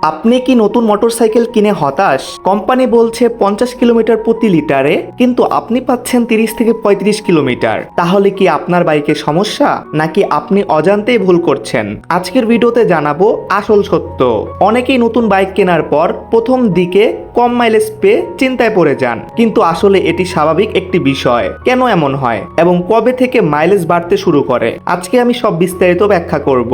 আপনি কি নতুন মোটরসাইকেল কিনে হতাশ? কোম্পানি বলছে 50 কিলোমিটার প্রতি লিটারে, কিন্তু আপনি পাচ্ছেন 30 থেকে 35 কিলোমিটার। তাহলে কি আপনার বাইকে সমস্যা, নাকি আপনি অজান্তেই ভুল করছেন? আজকের ভিডিওতে জানাবো আসল সত্য। অনেকেই নতুন বাইক কেনার পর প্রথম দিকে কম মাইলেজ পেয়ে চিন্তায় পড়ে যান, কিন্তু আসলে এটি স্বাভাবিক একটি বিষয়। কেন এমন হয় এবং কবে থেকে মাইলেজ বাড়তে শুরু করে, আজকে আমি সব বিস্তারিত ব্যাখ্যা করব।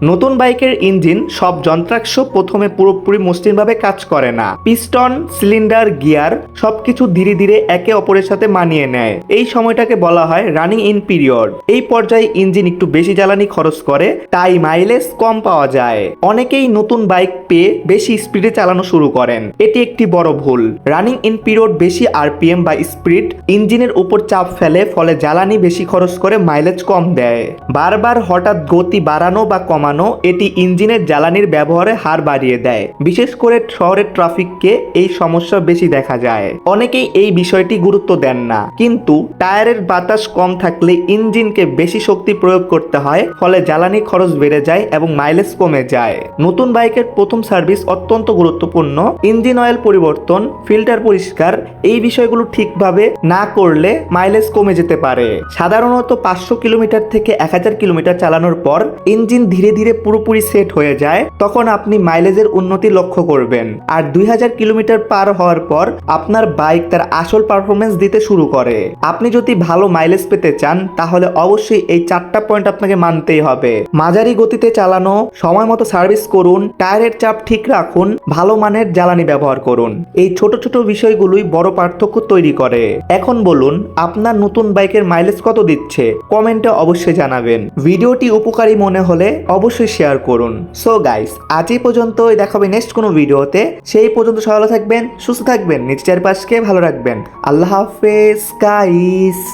নতুন বাইকের ইঞ্জিন সব যন্ত্রাংশ প্রথমে পুরোপুরি মসৃণভাবে কাজ করে না। পিস্টন, সিলিন্ডার, গিয়ার সবকিছু ধীরে ধীরে একে অপরের সাথে মানিয়ে নেয়। এই সময়টাকে বলা হয় রানিং ইন পিরিয়ড। এই পর্যায়ে ইঞ্জিন একটু বেশি জ্বালানি খরচ করে, তাই মাইলেজ কম পাওয়া যায়। অনেকেই নতুন বাইক পেয়ে বেশি স্পিডে চালানো শুরু করেন। এটি একটি বড় ভুল। রানিং ইন পিরিয়ড বেশি আরপিএম বা স্পিড ইঞ্জিনের উপর চাপ ফেলে, ফলে জ্বালানি বেশি খরচ করে মাইলেজ কম দেয়। বারবার হঠাৎ গতি বাড়ানো বা কমানো এটি ইঞ্জিনের জ্বালানির ব্যবহারের হার বাড়িয়ে দেয়। বিশেষ করে শহরের ট্রাফিককে এই সমস্যা বেশি দেখা যায়। অনেকেই এই বিষয়টি গুরুত্ব দেন না, কিন্তু টায়ারের বাতাস কম থাকলে ইঞ্জিনকে বেশি শক্তি প্রয়োগ করতে হয়, ফলে জ্বালানি খরচ বেড়ে যায় এবং মাইলেজ কমে যায়। নতুন বাইকের প্রথম সার্ভিস অত্যন্ত গুরুত্বপূর্ণ। ইঞ্জিন অয়েল পরিবর্তন, ফিল্টার পরিষ্কার, এই বিষয়গুলো ঠিকভাবে না করলে মাইলেজ কমে যেতে পারে। সাধারণত 500 কিলোমিটার থেকে 1000 কিলোমিটার চালানোর পর ইঞ্জিন ধীরে ধীরে পুরোপুরি সেট হয়ে যায়, তখন আপনি মাইলেজের উন্নতি লক্ষ্য করবেন। আর 2000 কিলোমিটার পার হওয়ার পর আপনার বাইক তার আসল পারফরমেন্স দিতে শুরু করে। আপনি যদি ভালো মাইলেজ পেতে চান, তাহলে অবশ্যই এই 4টা পয়েন্ট আপনাকে মানতেই হবে। মাঝারি গতিতে চালানো, সময় মতো সার্ভিস করুন, টায়ারের চাপ ঠিক রাখুন, ভালো মানের জ্বালানি ব্যবহার করুন। এই ছোট ছোট বিষয়গুলোই বড় পার্থক্য তৈরি করে। এখন বলুন, আপনার নতুন বাইকের মাইলেজ কত দিচ্ছে? কমেন্টে অবশ্যই জানাবেন। ভিডিওটি উপকারী মনে হলে অবশ্যই শেয়ার করুন। সো গাইস, আজ এই পর্যন্তই। দেখা হবে নেক্সট কোনো ভিডিওতে। সেই পর্যন্ত ভালো থাকবেন, সুস্থ থাকবেন, নিজের চারপাশকে ভালো রাখবেন। আল্লাহ হাফেজ গাইস।